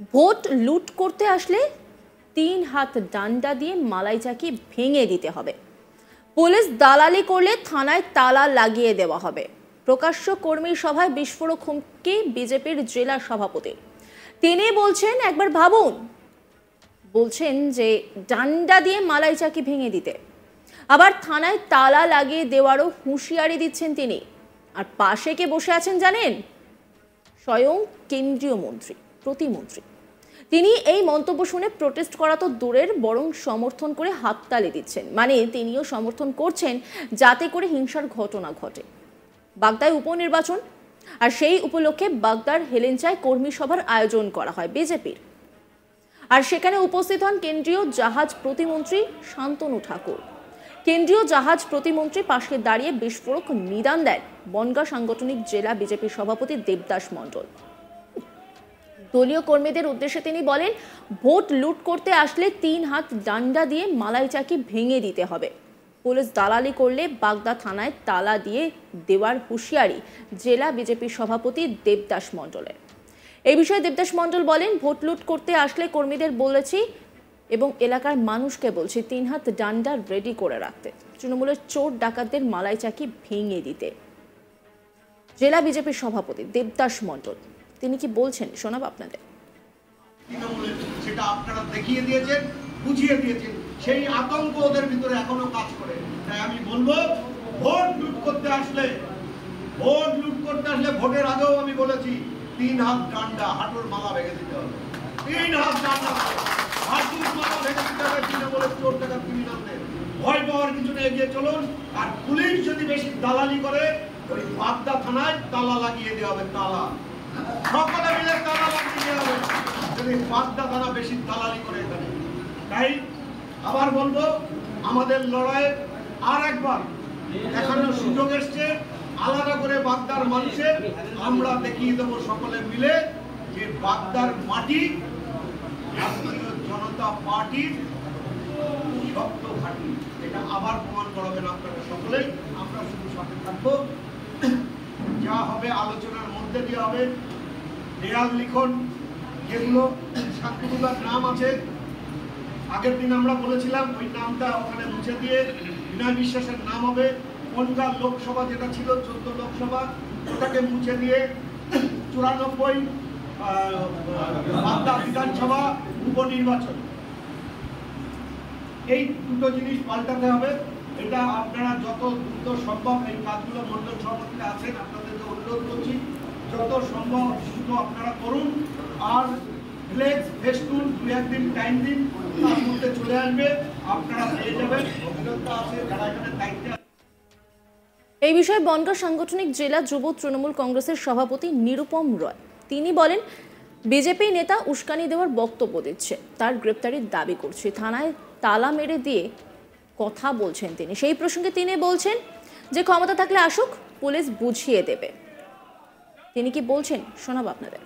Vote লুট করতে আসলে 3 হাত ডান্ডা দিয়ে মালাই চাকি ভেঙে দিতে হবে। পুলিশ দালালি করলে থানায় তালা লাগিয়ে দেওয়া হবে। প্রকাশ্য কর্মী সভায় বিস্ফোরক হুমকি বিজেপির জেলা সভাপতি। তিনি বলছেন, একবার ভাবুন, বলছেন যে ডান্ডা দিয়ে মালাই চাকি ভেঙে দিতে, আবার থানায় তালা লাগিয়ে দেওয়ারও হুঁশিয়ারি দিচ্ছেন তিনি। আর পাশে কে বসে আছেন জানেন? স্বয়ং কেন্দ্রীয় মন্ত্রী, প্রতিমন্ত্রী। তিনি এই মন্তব্য শুনে প্রোটেস্ট করা তো দূরের, বরং সমর্থন করে হাততালি দিচ্ছেন। মানে তিনিও সমর্থন করছেন যাতে করে হিংসার ঘটনা ঘটে। বাগদায় উপনির্বাচন, আর সেই উপলক্ষে বাগদার হেলেঞ্চায় কর্মী সভার আয়োজন করা হয় বিজেপির। আর সেখানে উপস্থিত হন কেন্দ্রীয় জাহাজ প্রতিমন্ত্রী শান্তনু ঠাকুর। কেন্দ্রীয় জাহাজ প্রতিমন্ত্রী পাশে দাঁড়িয়ে বিস্ফোরক নিদান দেন বনগাঁ সাংগঠনিক জেলা বিজেপি সভাপতি দেবদাস মণ্ডল। দলীয় কর্মীদের উদ্দেশ্যে তিনি বলেন, ভোট লুট করতে আসলে 3 হাত ডান্ডা দিয়ে মালাই চাকি ভেঙে দিতে হবে। পুলিশ দালালি করলে বাগদা থানায় তালা দিয়ে দেওয়ার হুঁশিয়ারি জেলা বিজেপি সভাপতি দেবদাস মণ্ডলের। এই বিষয়ে দেবদাস মণ্ডল বলেন, ভোট লুট করতে আসলে কর্মীদের বলেছি এবং এলাকার মানুষকে বলছি 3 হাত ডান্ডা রেডি করে রাখতে, তৃণমূলের চোর ডাকাতদের মালাই চাকি ভেঙে দিতে। জেলা বিজেপির সভাপতি দেবদাস মণ্ডল তিনি কি বলছেন শোনাব আপনাদের। সেটা আপনারা দেখিয়ে দিয়েছেন, বুঝিয়ে দিয়েছেন, সেই আতঙ্ক ওদের ভিতরে এখনো কাজ করে। তাই আমি বলবো, ভোট লুট করতে আসলে ভোটের আগেও আমি বলেছি 3 হাত ডান্ডা, হাঁটুর মালা ভেঙে দিতে হবে। 3 হাত ডান্ডা, হাঁটুর মালা ভেঙে দিতে হবে তৃণমূলের চোর ডাকাত ক্রিমিনালদের। ভয় পাওয়ার কিছু নেই, এগিয়ে চলুন। আর পুলিশ যদি বেশি দালালি করে, ওই বাগদা থানায় তালা লাগিয়ে দেওয়া হবে। তালা সকলে মিলে তালা লাগিয়ে দেওয়া হবে যদি বাগদা থানা বেশি দালালি করে এখানে। তাই আবার বলবো, আমাদের লড়াই আর একবার দেখানোর সুযোগ এসছে। আলাদা করে বাগদার মানুষের আমরা দেখিয়ে দেবো সকলে মিলে যে বাগদার মাটি রাষ্ট্রীয় জনতা পার্টির শক্ত ঘাঁটি। এটা আবার প্রমাণ করাবেন আপনারা সকলেই। আমরা শুধু সাথে থাকবো, যা হবে আলোচনার মধ্যে দিয়ে হবে। দেয়াল লিখন যেগুলো শান্তনুদার নাম আছে, আগের দিন আমরা বলেছিলাম ওই নামটা ওখানে মুছে দিয়ে বিনয় বিশ্বাসের নাম হবে। বনগাঁ লোকসভা যেটা ছিল 14 লোকসভা, ওটাকে মুছে দিয়ে 94 বাগদা বিধানসভা উপনির্বাচন, এই দুটো জিনিস পাল্টাতে হবে। এটা আপনারা যত দ্রুত সম্ভব এই কাজগুলো মন্ডল সভাপতিরা আছেন, আপনাদেরকে অনুরোধ করছি যত সম্ভব দ্রুত আপনারা করুন। আর ফ্লেক্স ফেস্টুন 2-1 দিন টাইম দিন, তার মধ্যে চলে আসবে, আপনারা পেয়ে যাবেন। অভিযোগটা আছে যারা এখানে দায়িত্বে। এই বিষয়ে বনগাঁ সাংগঠনিক জেলা যুব তৃণমূল কংগ্রেসের সভাপতি নিরুপম রয় তিনি বলেন, বিজেপি নেতা উস্কানি দেওয়ার বক্তব্য দিচ্ছে, তার গ্রেপ্তারির দাবি করছে, থানায় তালা মেরে দিয়ে কথা বলছেন তিনি। সেই প্রসঙ্গে তিনি বলছেন যে ক্ষমতা থাকলে আসুক, পুলিশ বুঝিয়ে দেবে। তিনি কি বলছেন শোনাব আপনাদের।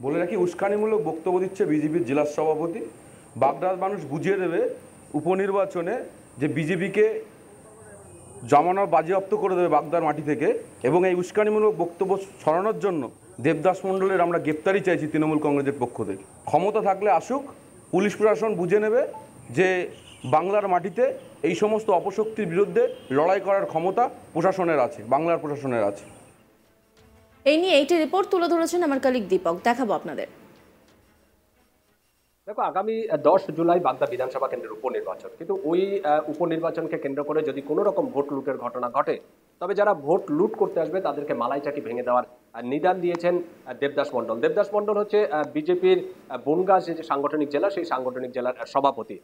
বলে রাখি, উস্কানিমূলক বক্তব্য দিচ্ছে বিজেপির জেলা সভাপতি। বাগদার মানুষ বুঝিয়ে দেবে উপনির্বাচনে যে বিজেপিকে জমানো বাজেয়াপ্ত করে দেবে বাগদার মাটি থেকে। এবং এই উস্কানিমূলক বক্তব্য ছড়ানোর জন্য দেবদাস মণ্ডলের আমরা গ্রেপ্তারি চাইছি তৃণমূল কংগ্রেসের পক্ষ থেকে। ক্ষমতা থাকলে আসুক, পুলিশ প্রশাসন বুঝে নেবে যে বাংলার মাটিতে এই সমস্ত অপশক্তির বিরুদ্ধে লড়াই করার ক্ষমতা প্রশাসনের আছে, বাংলার প্রশাসনের আছে। এই নিয়ে এইটি রিপোর্ট তুলে ধরেছেন আমার কলিগ দীপক, দেখাবো আপনাদের। দেখো, আগামী 10 জুলাই বাগদা বিধানসভা কেন্দ্রের উপনির্বাচন, কিন্তু ওই উপনির্বাচনকে কেন্দ্র করে যদি কোনো রকম ভোট লুটের ঘটনা ঘটে, তবে যারা ভোট লুট করতে আসবে তাদেরকে মালাই চাকি ভেঙে দেওয়ার নিদান দিয়েছেন দেবদাস মণ্ডল। দেবদাস মণ্ডল হচ্ছে বিজেপির বনগাঁ যে সাংগঠনিক জেলা, সেই সাংগঠনিক জেলার সভাপতি।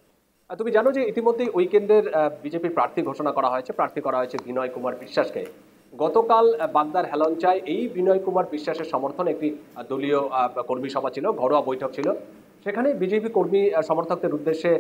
তুমি জানো যে ইতিমধ্যেই ওই কেন্দ্রের বিজেপির প্রার্থী ঘোষণা করা হয়েছে। প্রার্থী করা হয়েছে বিনয় কুমার বিশ্বাসকে। গতকাল বাগদার হেলঞ্চায় এই বিনয় কুমার বিশ্বাসের সমর্থনে একটি দলীয় কর্মী সভা ছিল, ঘরোয়া বৈঠক ছিল। সেখানে বিজেপি কর্মী সমর্থকদের উদ্দেশ্যে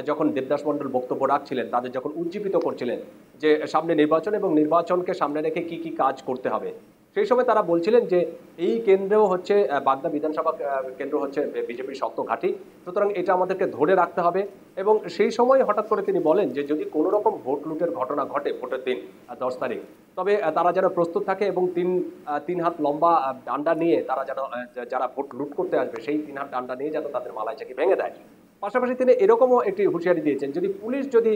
যখন দেবদাস মণ্ডল বক্তব্য রাখছিলেন, তাদের যখন উজ্জীবিত করছিলেন যে সামনে নির্বাচন এবং নির্বাচনকে সামনে রেখে কি কি কাজ করতে হবে, সেই সময় তারা বলছিলেন যে এই কেন্দ্র হচ্ছে বাগদা বিধানসভা কেন্দ্র হচ্ছে বিজেপির শক্ত ঘাঁটি, সুতরাং এটা আমাদেরকে ধরে রাখতে হবে। এবং সেই সময় হঠাৎ করে তিনি বলেন যে যদি কোনো রকম ভোট লুটের ঘটনা ঘটে ভোটের দিন 10 তারিখ, তবে তারা যেন প্রস্তুত থাকে এবং তিন হাত লম্বা ডান্ডা নিয়ে তারা যেন যারা ভোট লুট করতে আসবে সেই 3 হাত ডান্ডা নিয়ে যেন তাদের মালাই চাকি ভেঙে দেয়। পাশাপাশি তিনি এরকমও একটি হুঁশিয়ারি দিয়েছেন, যদি পুলিশ যদি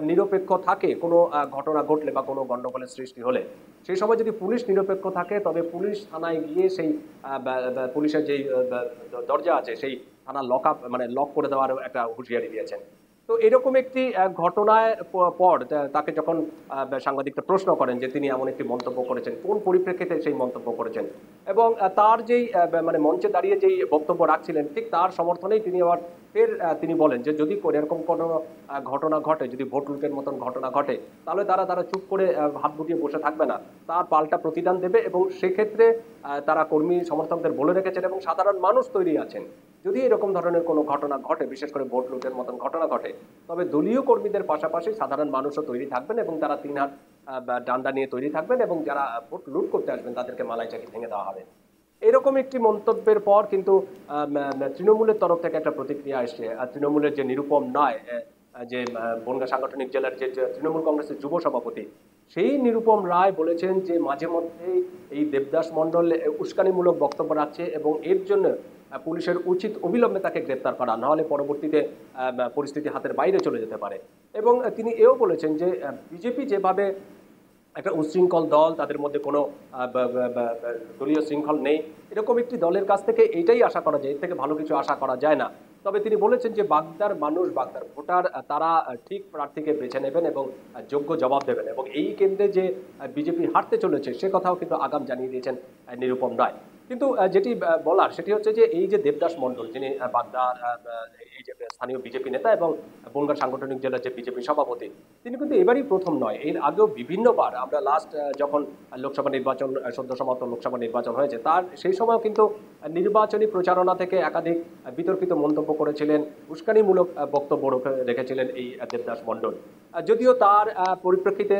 নিরপেক্ষ থাকে কোনো ঘটনা ঘটলে বা কোনো গন্ডগোলের সৃষ্টি হলে, সেই সময় যদি পুলিশ নিরপেক্ষ থাকে তবে পুলিশ থানায় গিয়ে সেই পুলিশের যেই দরজা আছে সেই থানা লক করে দেওয়ার একটা হুঁশিয়ারি দিয়েছেন। তো এরকম একটি ঘটনার পর তাকে যখন সাংবাদিকরা প্রশ্ন করেন যে তিনি এমন একটি মন্তব্য করেছেন, কোন পরিপ্রেক্ষিতে সেই মন্তব্য করেছেন, এবং তার যেই মঞ্চে দাঁড়িয়ে যেই বক্তব্য রাখছিলেন ঠিক তার সমর্থনেই তিনি আবার ফের তিনি বলেন যে যদি এরকম কোনো ঘটনা ঘটে, যদি ভোট লুটের মতন ঘটনা ঘটে, তাহলে তারা চুপ করে হাত গুটিয়ে বসে থাকবে না, তার পাল্টা প্রতিদান দেবে। এবং সেক্ষেত্রে তারা কর্মী সমর্থকদের বলে রেখেছেন এবং সাধারণ মানুষ তৈরি আছেন, যদি এরকম ধরনের কোনো ঘটনা ঘটে, বিশেষ করে ভোট লুটের মতন ঘটনা ঘটে, তবে দলীয় কর্মীদের পাশাপাশি সাধারণ মানুষও তৈরি থাকবেন এবং তারা 3 হাত ডান্ডা নিয়ে তৈরি থাকবেন এবং যারা ভোট লুট করতে আসবেন তাদেরকে মালাই চাকি ভেঙে দেওয়া হবে। এরকম একটি মন্তব্যের পর কিন্তু তৃণমূলের তরফ থেকে একটা প্রতিক্রিয়া এসছে। তৃণমূলের যে নিরুপম রায়, যে বনগাঁ সাংগঠনিক জেলার যে তৃণমূল কংগ্রেসের যুব সভাপতি, সেই নিরুপম রায় বলেছেন যে মাঝে মধ্যে এই দেবদাস মণ্ডল উস্কানিমূলক বক্তব্য রাখছে এবং এর জন্য পুলিশের উচিত অবিলম্বে তাকে গ্রেপ্তার করা, নাহলে পরবর্তীতে পরিস্থিতি হাতের বাইরে চলে যেতে পারে। এবং তিনি এও বলেছেন যে বিজেপি যেভাবে একটা উচ্ছৃঙ্খল দল, তাদের মধ্যে কোনো দলীয় শৃঙ্খল নেই, এরকম একটি দলের কাছ থেকে এইটাই আশা করা যায়, এর থেকে ভালো কিছু আশা করা যায় না। তবে তিনি বলেছেন যে বাগদার মানুষ, বাগদার ভোটার, তারা ঠিক প্রার্থীকে বেছে নেবেন এবং যোগ্য জবাব দেবেন, এবং এই কেন্দ্রে যে বিজেপি হারতে চলেছে সে কথাও কিন্তু আগাম জানিয়ে দিয়েছেন নিরুপম রায়। কিন্তু যেটি বলার সেটি হচ্ছে যে এই যে দেবদাস মণ্ডল, যিনি বাগদার এই যে স্থানীয় বিজেপি নেতা এবং বনগাঁ সাংগঠনিক জেলার যে বিজেপি সভাপতি, তিনি কিন্তু এবারই প্রথম নয়, এর আগেও বিভিন্নবার আমরা লাস্ট যখন লোকসভা নির্বাচন, সদ্য সমাপ্ত লোকসভা নির্বাচন হয়েছে, তার সেই সময় কিন্তু নির্বাচনী প্রচারণা থেকে একাধিক বিতর্কিত মন্তব্য করেছিলেন, উস্কানিমূলক বক্তব্য রেখেছিলেন এই দেবদাস মণ্ডল। যদিও তার পরিপ্রেক্ষিতে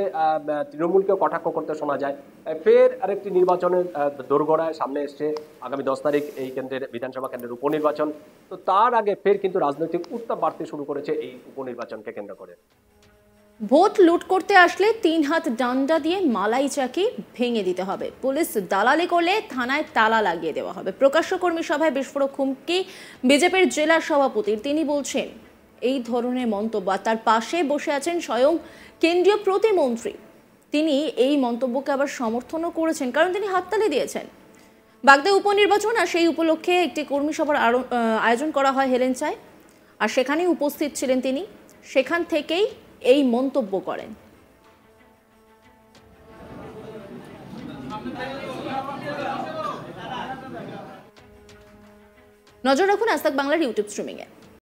তৃণমূলকেও কটাক্ষ করতে শোনা যায়। ফের আরেকটি নির্বাচনের দোরগোড়ায় সামনে এসছে আগামী 10 তারিখ এই কেন্দ্রের বিধানসভা কেন্দ্রের উপনির্বাচন। তো তার আগে ফের কিন্তু রাজনৈতিক উত্তাপ বাড়তে শুরু করেছে এই উপনির্বাচনকে কেন্দ্র করে। ভোট লুট করতে আসলে 3 হাত ডান্ডা দিয়ে মালাই চাকি ভেঙে দিতে হবে, পুলিশ দালালি করলে থানায় তালা লাগিয়ে দেওয়া হবে। প্রকাশ্য কর্মী সভায় বিস্ফোরক হুমকি বিজেপির জেলা সভাপতির। তিনি বলছেন এই ধরনের মন্তব্য, তার পাশে বসে আছেন স্বয়ং কেন্দ্রীয় প্রতিমন্ত্রী, তিনি এই মন্তব্যকে আবার সমর্থনও করেছেন, কারণ তিনি হাততালি দিয়েছেন। বাগদা উপনির্বাচন আর সেই উপলক্ষে একটি কর্মী সভার আয়োজন করা হয় হেলেঞ্চায়, আর সেখানেই উপস্থিত ছিলেন তিনি, সেখান থেকেই এই মন্তব্য করেন। নজর রাখুন আজ তাক বাংলার ইউটিউব স্ট্রিমিংয়ে।